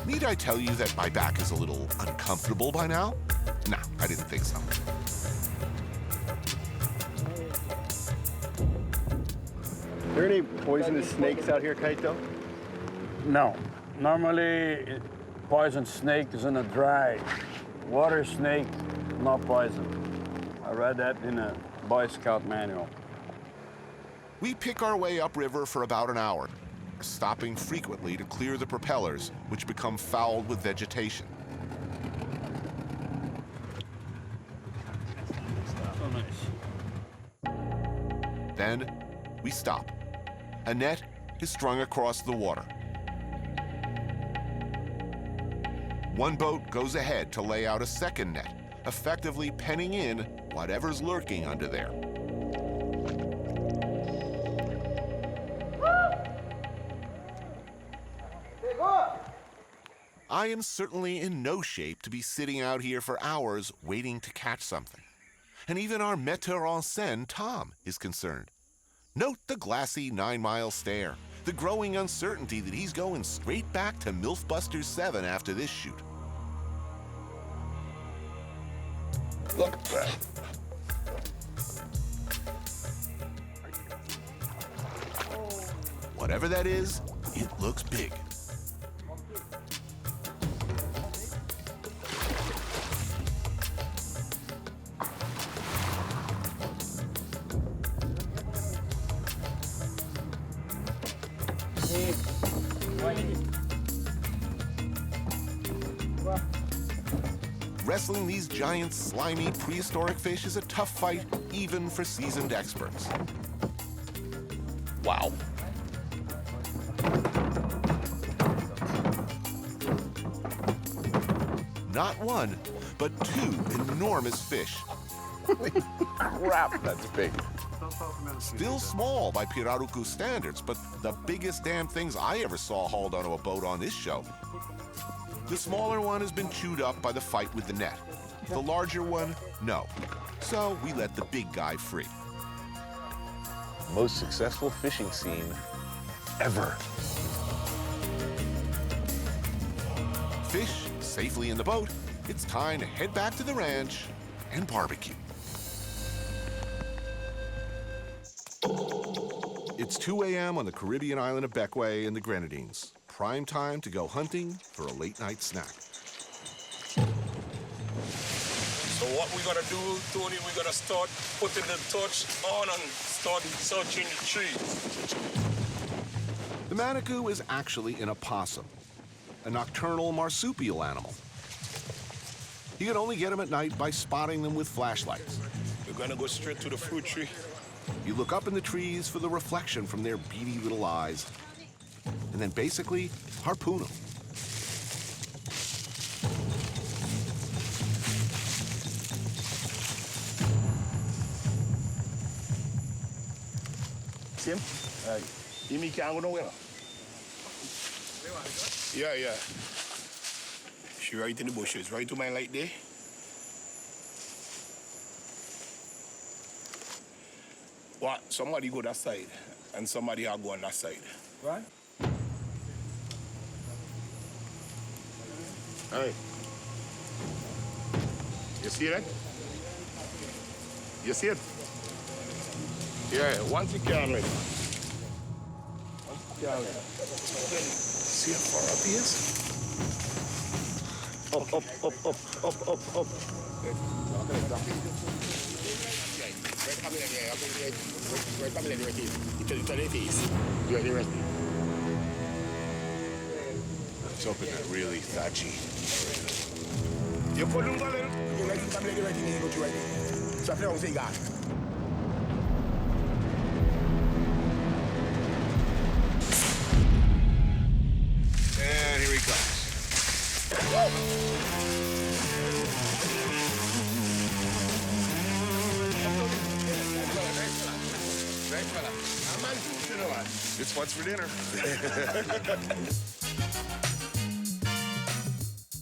Need I tell you that my back is a little uncomfortable by now? No, I didn't think so. Are there any poisonous snakes out here, Kaito? No. Normally, poison snake is in a dry. Water snake, not poison. I read that in a Boy Scout manual. We pick our way upriver for about an hour, stopping frequently to clear the propellers, which become fouled with vegetation. So nice. Then we stop. A net is strung across the water. One boat goes ahead to lay out a second net, effectively penning in whatever's lurking under there. I am certainly in no shape to be sitting out here for hours waiting to catch something. And even our metteur en scène, Tom, is concerned. Note the glassy 9-mile stare, the growing uncertainty that he's going straight back to MILFbusters 7 after this shoot. Look. Whatever that is, it looks big. Wrestling these giant, slimy, prehistoric fish is a tough fight, even for seasoned experts. Wow. Not one, but two enormous fish. Crap, that's big. Still small by Pirarucu standards, but the biggest damn things I ever saw hauled onto a boat on this show. The smaller one has been chewed up by the fight with the net. The larger one, no. So we let the big guy free. Most successful fishing scene ever. Fish safely in the boat, it's time to head back to the ranch and barbecue. It's 2 a.m. on the Caribbean island of Bequia in the Grenadines. Prime time to go hunting for a late-night snack. So what we gotta do, Tony, we gotta start putting the torch on and start searching the trees. The manitou is actually an opossum, a nocturnal marsupial animal. You can only get them at night by spotting them with flashlights. We're gonna go straight to the fruit tree. You look up in the trees for the reflection from their beady little eyes, and then basically harpoon them. See him? He can't go nowhere. Yeah. She right in the bushes, right to my light there. What? Somebody go that side, and somebody will go on that side. Right? Hey. You see that? You see it? Yeah, once you can, right? Once you can, right? See how far up he is? Up. Let's open that really thatchy. You put them on you ready, so I don't say that. And here he comes. It's what's for dinner.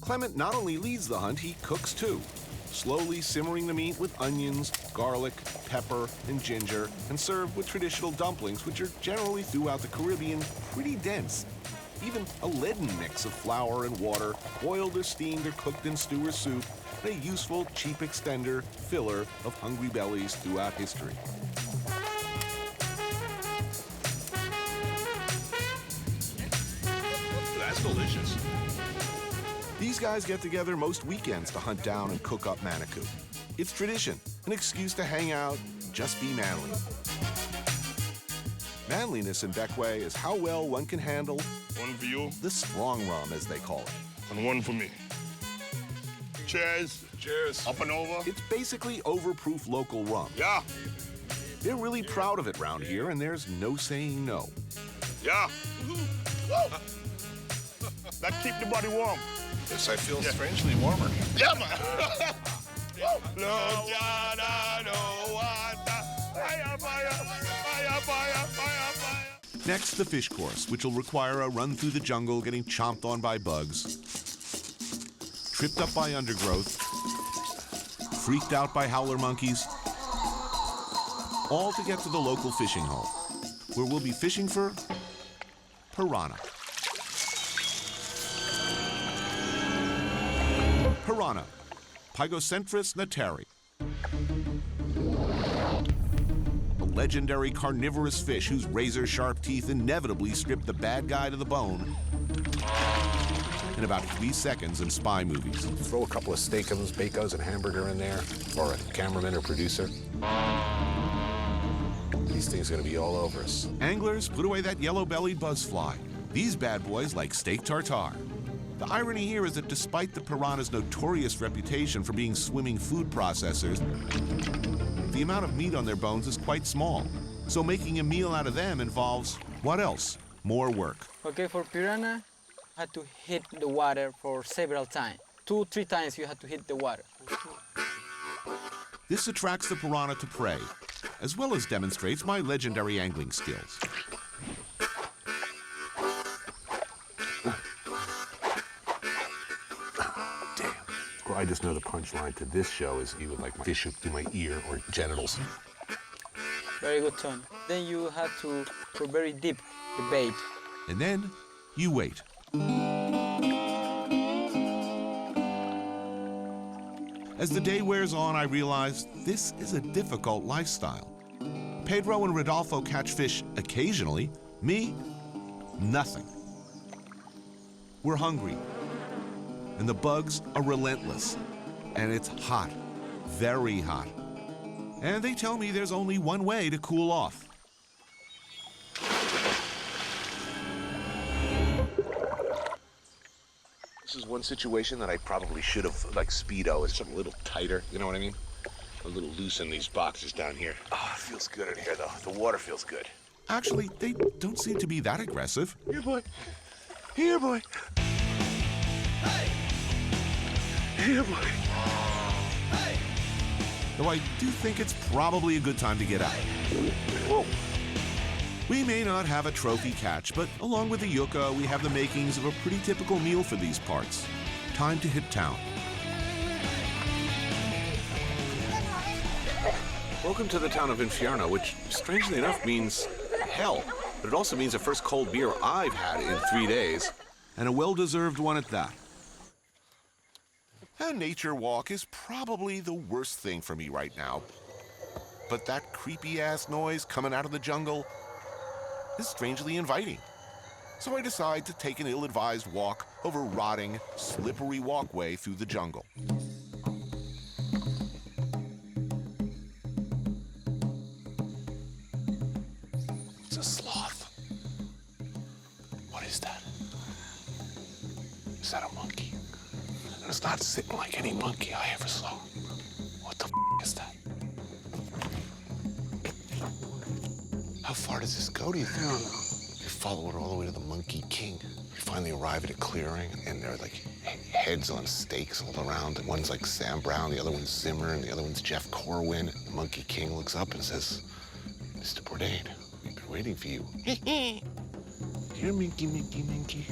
Clement not only leads the hunt, he cooks too, slowly simmering the meat with onions, garlic, pepper, and ginger, and served with traditional dumplings, which are generally throughout the Caribbean pretty dense. even a leaden mix of flour and water, boiled or steamed or cooked in stew or soup, a useful, cheap extender, filler of hungry bellies throughout history. That's delicious. These guys get together most weekends to hunt down and cook up manikou. It's tradition, an excuse to hang out, just be manly. Manliness in Bekwai is how well one can handle One for you the strong rum, as they call it. and one for me. Cheers. Cheers. Up and over. It's basically overproof local rum. Yeah. They're really proud of it round here, and there's no saying no. Yeah. That keep the body warm. Yes, I feel strangely warmer. Yeah, man. Next, the fish course, which will require a run through the jungle getting chomped on by bugs, tripped up by undergrowth, freaked out by howler monkeys, all to get to the local fishing hole, where we'll be fishing for piranha. Piranha, Pygocentris nateri. A legendary carnivorous fish whose razor-sharp teeth inevitably strip the bad guy to the bone in about 3 seconds in spy movies. Throw a couple of steakums, bacos, and hamburger in there for a cameraman or producer. These things are gonna be all over us. Anglers, put away that yellow-bellied buzzfly. These bad boys like steak tartare. The irony here is that despite the piranha's notorious reputation for being swimming food processors, the amount of meat on their bones is quite small. So making a meal out of them involves, what else? More work. Okay, for piranha, you had to hit the water for several times. 2-3 times you had to hit the water. This attracts the piranha to prey, as well as demonstrates my legendary angling skills. Well, I just know the punchline to this show is you would like my fish through my ear or genitals. Very good turn. Then you had to go very deep the bait. And then you wait. As the day wears on, I realize this is a difficult lifestyle. Pedro and Rodolfo catch fish occasionally. Me, nothing. We're hungry. And the bugs are relentless. And it's hot, very hot. And they tell me there's only one way to cool off. This is one situation that I probably should have, like Speedo, is something a little tighter, you know what I mean? A little loose in these boxes down here. Oh, it feels good in here, though. The water feels good. Actually, they don't seem to be that aggressive. Here, boy. Here, boy. Here, boy. Though I do think it's probably a good time to get out. Whoa. We may not have a trophy catch, but along with the yucca, we have the makings of a pretty typical meal for these parts. Time to hit town. Welcome to the town of Infierno, which, strangely enough, means hell. But it also means the first cold beer I've had in 3 days. And a well-deserved one at that. A nature walk is probably the worst thing for me right now. But that creepy-ass noise coming out of the jungle is strangely inviting. So I decide to take an ill-advised walk over rotting, slippery walkway through the jungle. It's a sloth. What is that? Is that a monkey? And it's not sitting like any monkey I ever saw. What the is that? How far does this go, do you think? I don't know. You follow it all the way to the Monkey King. You finally arrive at a clearing, and there are like heads on stakes all around. And one's like Sam Brown, the other one's Zimmer, and the other one's Jeff Corwin. The Monkey King looks up and says, "Mr. Bourdain, we've been waiting for you." Here, Minky, Minky, Minky.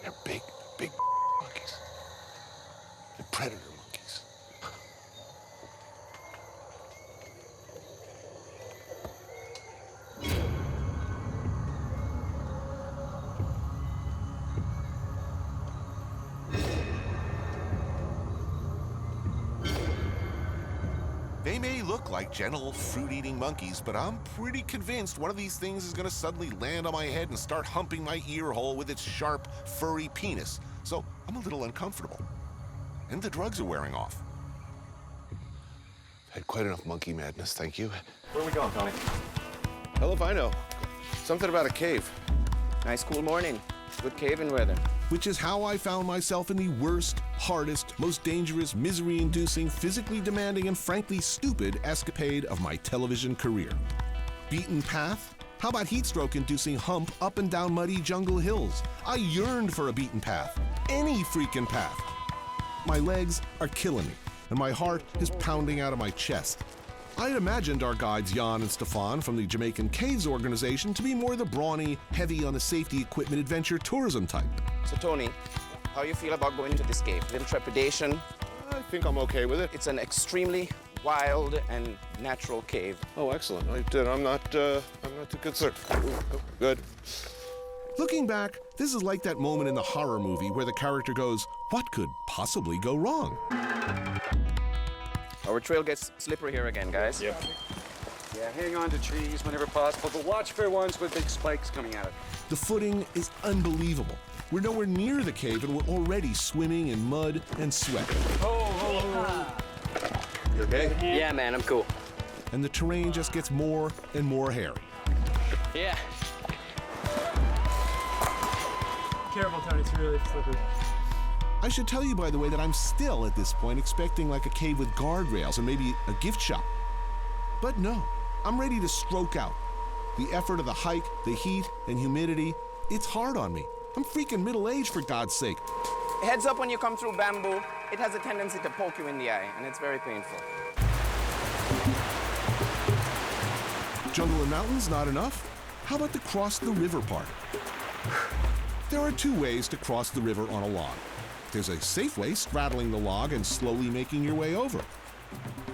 They're big, big monkeys. They're predator monkeys. They may look like gentle, fruit-eating monkeys, but I'm pretty convinced one of these things is gonna suddenly land on my head and start humping my ear hole with its sharp, furry penis. So I'm a little uncomfortable. And the drugs are wearing off. Had quite enough monkey madness, thank you. Where are we going, Tony? Hell if I know. Something about a cave. Nice cool morning. Good caving weather. Which is how I found myself in the worst, hardest, most dangerous, misery-inducing, physically demanding, and frankly stupid escapade of my television career. Beaten path? How about heat-stroke-inducing hump up and down muddy jungle hills? I yearned for a beaten path. Any freaking path. My legs are killing me, and my heart is pounding out of my chest. I had imagined our guides Jan and Stefan from the Jamaican Caves organization to be more the brawny, heavy on the safety equipment adventure tourism type. So, Tony, how you feel about going into this cave? Little trepidation? I think I'm okay with it. It's an extremely wild and natural cave. Oh, excellent. I'm not too concerned. Good. Looking back, this is like that moment in the horror movie where the character goes, "What could possibly go wrong?" Our trail gets slippery here again, guys. Yeah, hang on to trees whenever possible, but watch for ones with big spikes coming out of it. The footing is unbelievable. We're nowhere near the cave and we're already swimming in mud and sweat. You okay? Yeah, man, I'm cool. And the terrain just gets more and more hairy. Yeah. Careful, Tony, it's really slippery. I should tell you, by the way, that I'm still at this point expecting like a cave with guardrails or maybe a gift shop. But no, I'm ready to stroke out. The effort of the hike, the heat and humidity, it's hard on me. I'm freaking middle-aged, for God's sake. Heads up when you come through bamboo. It has a tendency to poke you in the eye, and it's very painful. Jungle and mountains, not enough? How about the cross the river part? There are two ways to cross the river on a log. There's a safe way, straddling the log and slowly making your way over.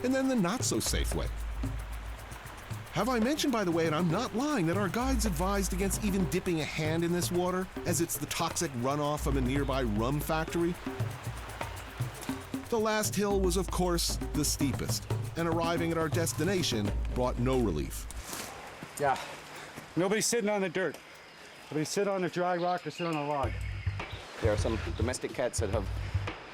And then the not-so-safe way. Have I mentioned, by the way, and I'm not lying, that our guides advised against even dipping a hand in this water, as it's the toxic runoff from a nearby rum factory? The last hill was, of course, the steepest, and arriving at our destination brought no relief. Yeah. Nobody's sitting on the dirt. Nobody sit on a dry rock or sit on a log. There are some domestic cats that have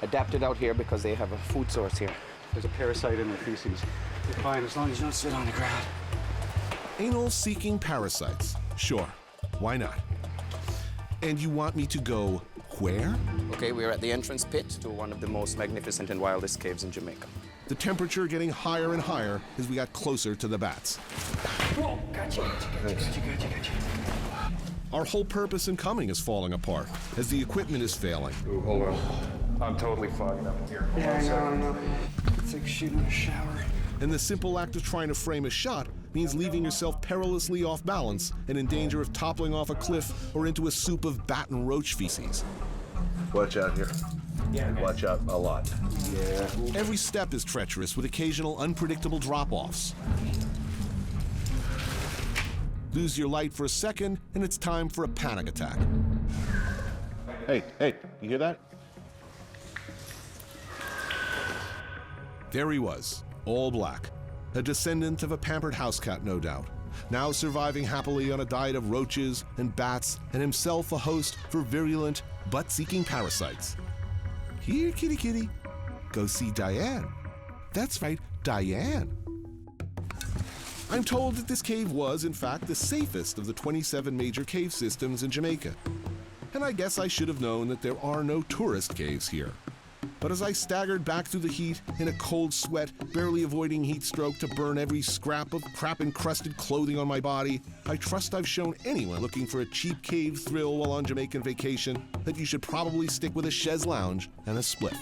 adapted out here because they have a food source here. There's a parasite in their feces. You're fine as long as you don't sit on the ground. Anal-seeking parasites. Sure, why not? And you want me to go where? Okay, we're at the entrance pit to one of the most magnificent and wildest caves in Jamaica. The temperature getting higher and higher as we got closer to the bats. Whoa, gotcha. Our whole purpose in coming is falling apart as the equipment is failing. Ooh, hold on. I'm totally fogging up here. I know. It's like shooting a shower. And the simple act of trying to frame a shot means leaving yourself perilously off balance and in danger of toppling off a cliff or into a soup of bat and roach feces. Watch out here. Yeah. Watch out a lot. Yeah. Every step is treacherous with occasional unpredictable drop-offs. Lose your light for a second, and it's time for a panic attack. Hey, you hear that? There he was, all black. A descendant of a pampered house cat, no doubt. Now surviving happily on a diet of roaches and bats, and himself a host for virulent, butt-seeking parasites. Here, kitty kitty. Go see Diane. That's right, Diane. I'm told that this cave was, in fact, the safest of the 27 major cave systems in Jamaica. And I guess I should have known that there are no tourist caves here. But as I staggered back through the heat in a cold sweat, barely avoiding heat stroke to burn every scrap of crap-encrusted clothing on my body, I trust I've shown anyone looking for a cheap cave thrill while on Jamaican vacation that you should probably stick with a chaise lounge and a spliff.